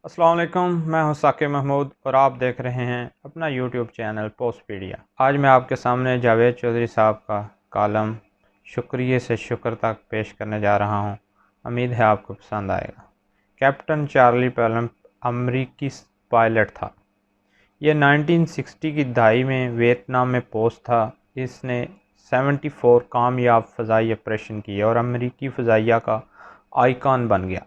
अस्सलाम वालेकुम, मैं हूं साकिब महमूद और आप देख रहे हैं अपना यूट्यूब चैनल पोस्टपीडिया। आज मैं आपके सामने जावेद चौधरी साहब का कॉलम शुक्रिया से शुक्र तक पेश करने जा रहा हूं। उम्मीद है आपको पसंद आएगा। कैप्टन चार्ली पैलम अमरीकी पायलट था। यह 1960 की दहाई में वियतनाम में पोस्ट था। इसने 74 कामयाब फ़ज़ाई ऑपरेशन किए और अमरीकी फ़ज़ाइया का आइकॉन बन गया।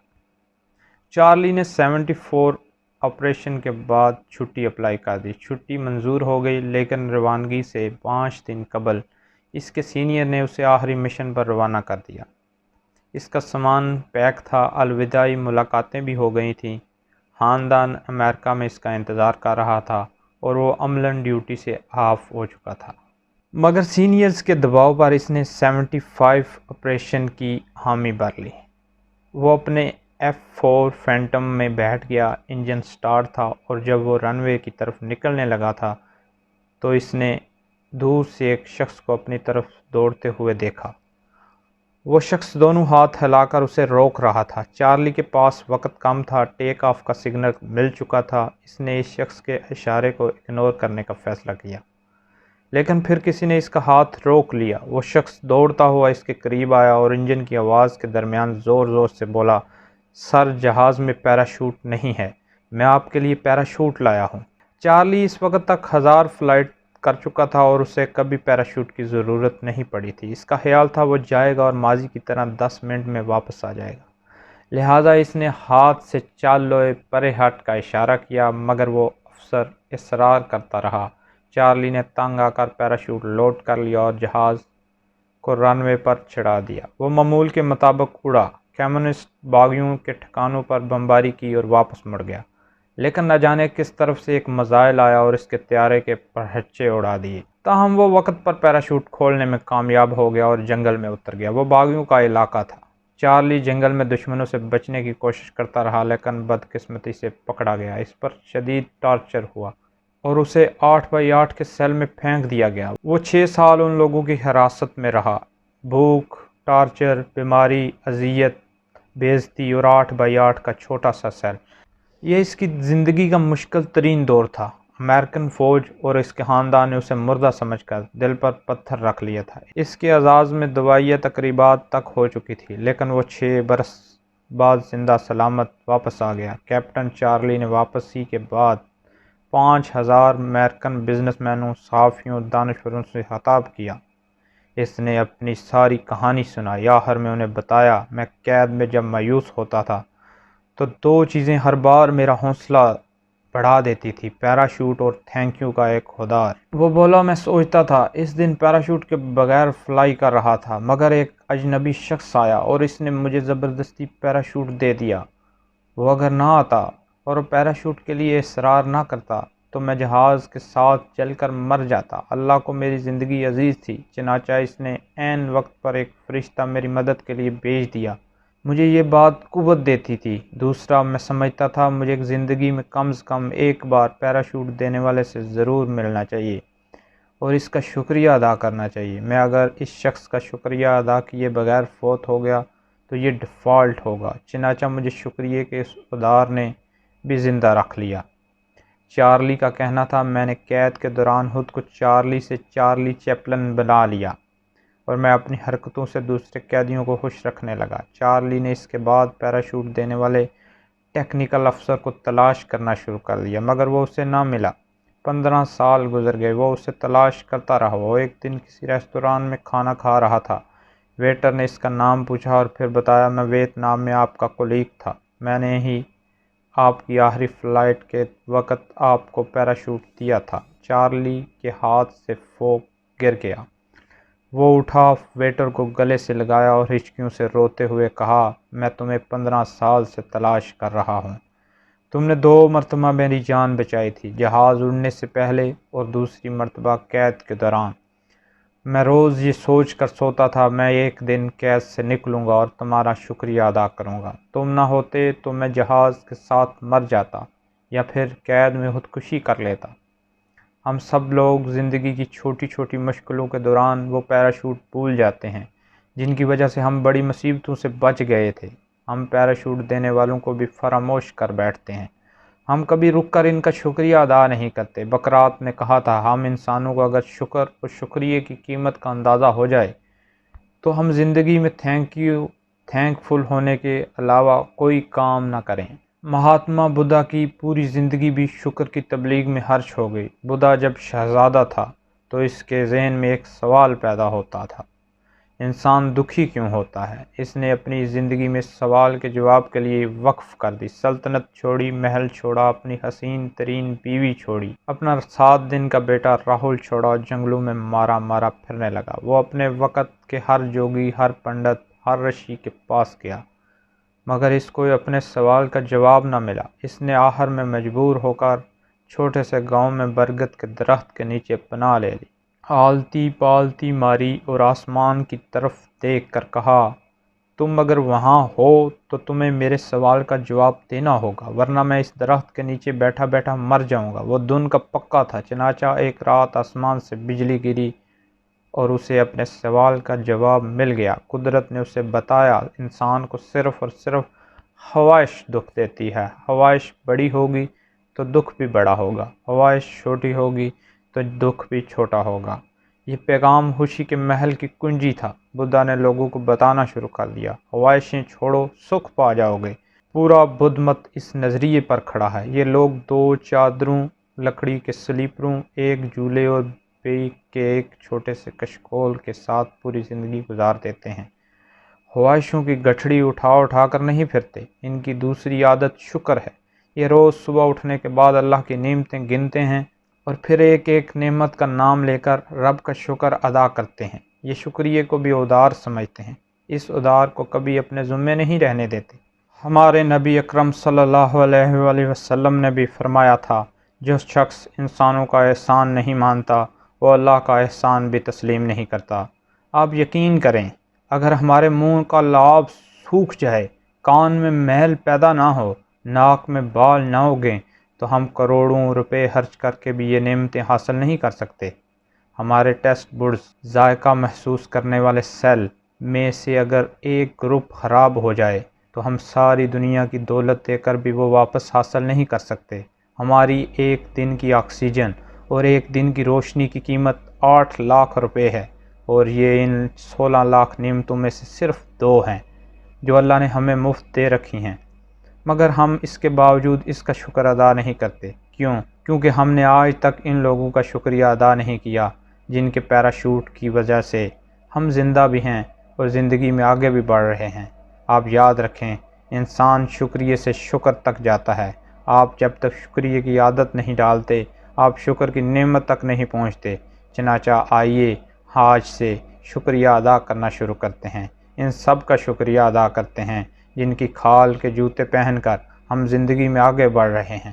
चार्ली ने 74 ऑपरेशन के बाद छुट्टी अप्लाई कर दी। छुट्टी मंजूर हो गई, लेकिन रवानगी से 5 दिन कबल इसके सीनियर ने उसे आखिरी मिशन पर रवाना कर दिया। इसका सामान पैक था, अलविदाई मुलाकातें भी हो गई थीं। ख़ानदान अमेरिका में इसका इंतज़ार कर रहा था और वो अमलन ड्यूटी से ऑफ हो चुका था। मगर सीनियर्स के दबाव पर इसने 75 ऑपरेशन की हामी भर ली। वो अपने F4 फैंटम में बैठ गया। इंजन स्टार्ट था और जब वो रनवे की तरफ निकलने लगा था तो इसने दूर से एक शख्स को अपनी तरफ दौड़ते हुए देखा। वो शख्स दोनों हाथ हिलाकर उसे रोक रहा था। चार्ली के पास वक्त कम था, टेक ऑफ का सिग्नल मिल चुका था। इसने इस शख्स के इशारे को इग्नोर करने का फ़ैसला किया, लेकिन फिर किसी ने इसका हाथ रोक लिया। वो शख्स दौड़ता हुआ इसके करीब आया और इंजन की आवाज़ के दरमियान ज़ोर ज़ोर से बोला, सर, जहाज़ में पैराशूट नहीं है, मैं आपके लिए पैराशूट लाया हूँ। चार्ली इस वक्त तक 1000 फ्लाइट कर चुका था और उसे कभी पैराशूट की ज़रूरत नहीं पड़ी थी। इसका ख्याल था वो जाएगा और माजी की तरह 10 मिनट में वापस आ जाएगा। लिहाजा इसने हाथ से चाल लोए परे हट का इशारा किया, मगर वो अफसर इसरार करता रहा। चार्ली ने तंग आकर पैराशूट लोड कर लिया और जहाज़ को रनवे पर चढ़ा दिया। वो मामूल के मुताबिक उड़ा, कम्युनिस्ट बागियों के ठिकानों पर बमबारी की और वापस मुड़ गया। लेकिन न जाने किस तरफ से एक मज़ाइल आया और इसके त्यारे के परहच्चे उड़ा दिए। ताहम वो वक्त पर पैराशूट खोलने में कामयाब हो गया और जंगल में उतर गया। वो बागियों का इलाका था। चार्ली जंगल में दुश्मनों से बचने की कोशिश करता रहा, लेकिन बदकिस्मती से पकड़ा गया। इस पर शदीद टॉर्चर हुआ और उसे 8x8 के सेल में फेंक दिया गया। वो 6 साल उन लोगों की हिरासत में रहा। भूख, टॉर्चर, बीमारी, अजियत, बेइज्जती और 8x8 का छोटा सा सेल, ये इसकी ज़िंदगी का मुश्किल तरीन दौर था। अमेरिकन फ़ौज और इसके ख़ानदान ने उसे मुर्दा समझकर दिल पर पत्थर रख लिया था। इसके अज़ाज़ में दवाइयाँ तकरीबात तक हो चुकी थी, लेकिन वो 6 बरस बाद जिंदा सलामत वापस आ गया। कैप्टन चार्ली ने वापसी के बाद 5000 अमेरिकन बिजनेसमैनों, सहाफ़ियों, दानश्वरों से खिताब किया। इसने अपनी सारी कहानी सुनाई। आखिर में उन्हें बताया, मैं कैद में जब मायूस होता था तो 2 चीज़ें हर बार मेरा हौसला बढ़ा देती थी, पैराशूट और थैंक यू का एक खुदार। वो बोला, मैं सोचता था इस दिन पैराशूट के बगैर फ्लाई कर रहा था, मगर एक अजनबी शख्स आया और इसने मुझे ज़बरदस्ती पैराशूट दे दिया। वो अगर ना आता और पैराशूट के लिए इसरार ना करता तो मैं जहाज़ के साथ चलकर मर जाता। अल्लाह को मेरी ज़िंदगी अजीज़ थी, चनाचा इसने ऐन वक्त पर एक फ़रिश्ता मेरी मदद के लिए भेज दिया। मुझे ये बात कुव्वत देती थी। दूसरा, मैं समझता था मुझे ज़िंदगी में कम से कम एक बार पैराशूट देने वाले से ज़रूर मिलना चाहिए और इसका शुक्रिया अदा करना चाहिए। मैं अगर इस शख्स का शुक्रिया अदा किए बगैर फ़ौत हो गया तो ये डिफ़ॉल्ट होगा। चनाचा मुझे शुक्रिया के इस उदार ने भी ज़िंदा रख लिया। चार्ली का कहना था, मैंने कैद के दौरान खुद को चार्ली से चार्ली चैपलिन बना लिया और मैं अपनी हरकतों से दूसरे कैदियों को खुश रखने लगा। चार्ली ने इसके बाद पैराशूट देने वाले टेक्निकल अफसर को तलाश करना शुरू कर दिया, मगर वो उसे ना मिला। 15 साल गुजर गए, वो उसे तलाश करता रहा। वो एक दिन किसी रेस्तोरां में खाना खा रहा था। वेटर ने इसका नाम पूछा और फिर बताया, मैं वियतनाम में आपका कोलीग था। मैंने ही आपकी आखिरी फ़्लाइट के वक्त आपको पैराशूट दिया था। चार्ली के हाथ से फोक गिर गया। वो उठा, वेटर को गले से लगाया और हिचकियों से रोते हुए कहा, मैं तुम्हें 15 साल से तलाश कर रहा हूँ। तुमने 2 मरतबा मेरी जान बचाई थी, जहाज़ उड़ने से पहले और दूसरी मरतबा कैद के दौरान। मैं रोज़ ये सोच कर सोता था, मैं एक दिन कैद से निकलूँगा और तुम्हारा शुक्रिया अदा करूँगा। तुम ना होते तो मैं जहाज़ के साथ मर जाता या फिर कैद में खुदकुशी कर लेता। हम सब लोग ज़िंदगी की छोटी छोटी मुश्किलों के दौरान वो पैराशूट भूल जाते हैं जिनकी वजह से हम बड़ी मुसीबतों से बच गए थे। हम पैराशूट देने वालों को भी फरामोश कर बैठते हैं। ہم کبھی رک کر ان کا شکریہ ادا نہیں کرتے۔ بقرات نے کہا تھا، ہم انسانوں کو اگر شکر اور شکریہ کی قیمت کا اندازہ ہو جائے تو ہم زندگی میں تھینک فل ہونے کے علاوہ کوئی کام نہ کریں۔ مہاتما بدھا کی پوری زندگی بھی شکر کی تبلیغ میں خرچ ہو گئی۔ بدھا جب شہزادہ تھا تو اس کے ذہن میں ایک سوال پیدا ہوتا تھا، انسان دکھی کیوں ہوتا ہے؟ اس نے اپنی زندگی میں سوال کے جواب کے لیے وقف کر دی۔ سلطنت چھوڑی، محل چھوڑا، اپنی حسین ترین بیوی چھوڑی، اپنا 7 دن کا بیٹا راہل چھوڑا اور جنگلوں میں مارا پھرنے لگا۔ وہ اپنے وقت کے ہر جوگی، ہر پنڈت، ہر رشی کے پاس گیا، مگر اس کو اپنے سوال کا جواب نہ ملا۔ اس نے آخر میں مجبور ہو کر چھوٹے سے گاؤں میں برگد کے درخت کے نیچے پناہ لے لی۔ آلتی پالتی ماری اور آسمان کی طرف دیکھ کر کہا، تم اگر وہاں ہو تو تمہیں میرے سوال کا جواب دینا ہوگا، ورنہ میں اس درخت کے نیچے بیٹھا بیٹھا مر جاؤں گا۔ وہ دن کا پکا تھا، چنانچہ ایک رات آسمان سے بجلی گری اور اسے اپنے سوال کا جواب مل گیا۔ قدرت نے اسے بتایا، انسان کو صرف اور صرف خواہش دکھ دیتی ہے۔ خواہش بڑی ہوگی تو دکھ بھی بڑا ہوگا، خواہش چھوٹی ہوگی تو دکھ بھی چھوٹا ہوگا۔ یہ پیغام خوشی کے محل کی کنجی تھا۔ بدھا نے لوگوں کو بتانا شروع کر دیا، خواہشیں چھوڑو، سکھ پا جاؤ گے۔ پورا بدھ مت اس نظریے پر کھڑا ہے۔ یہ لوگ 2 چادروں، لکڑی کے سلیپروں، ایک جھولے اور بیگ کے ایک چھوٹے سے کشکول کے ساتھ پوری زندگی گزار دیتے ہیں۔ خواہشوں کی گٹھڑی اٹھا کر نہیں پھرتے۔ ان کی دوسری عادت شکر ہے۔ یہ روز صبح اٹھنے کے بعد اللہ کی نعمتیں گنتے ہیں اور پھر ایک ایک نعمت کا نام لے کر رب کا شکر ادا کرتے ہیں۔ یہ شکریہ کو بھی ادار سمجھتے ہیں، اس ادار کو کبھی اپنے ذمے نہیں رہنے دیتے۔ ہمارے نبی اکرم صلی اللہ علیہ وآلہ وسلم نے بھی فرمایا تھا، جو شخص انسانوں کا احسان نہیں مانتا وہ اللہ کا احسان بھی تسلیم نہیں کرتا۔ آپ یقین کریں، اگر ہمارے منہ کا لعاب سوکھ جائے، کان میں میل پیدا نہ ہو، ناک میں بال نہ اگیں تو ہم کروڑوں روپے خرچ کر کے بھی یہ نعمتیں حاصل نہیں کر سکتے۔ ہمارے ٹیسٹ بڈز، ذائقہ محسوس کرنے والے سیل میں سے اگر ایک گروپ خراب ہو جائے تو ہم ساری دنیا کی دولت دے کر بھی وہ واپس حاصل نہیں کر سکتے۔ ہماری ایک دن کی آکسیجن اور ایک دن کی روشنی کی قیمت 8 لاکھ روپے ہے، اور یہ ان 16 لاکھ نعمتوں میں سے صرف 2 ہیں جو اللہ نے ہمیں مفت دے رکھی ہیں، مگر ہم اس کے باوجود اس کا شکر ادا نہیں کرتے۔ کیونکہ ہم نے آج تک ان لوگوں کا شکریہ ادا نہیں کیا جن کے پیراشوٹ کی وجہ سے ہم زندہ بھی ہیں اور زندگی میں آگے بھی بڑھ رہے ہیں۔ آپ یاد رکھیں، انسان شکریہ سے شکر تک جاتا ہے۔ آپ جب تک شکریہ کی عادت نہیں ڈالتے، آپ شکر کی نعمت تک نہیں پہنچتے۔ چنانچہ آئیے آج سے شکریہ ادا کرنا شروع کرتے ہیں۔ ان سب کا شکریہ ادا کرتے ہیں جن کی کھال کے جوتے پہن کر ہم زندگی میں آگے بڑھ رہے ہیں۔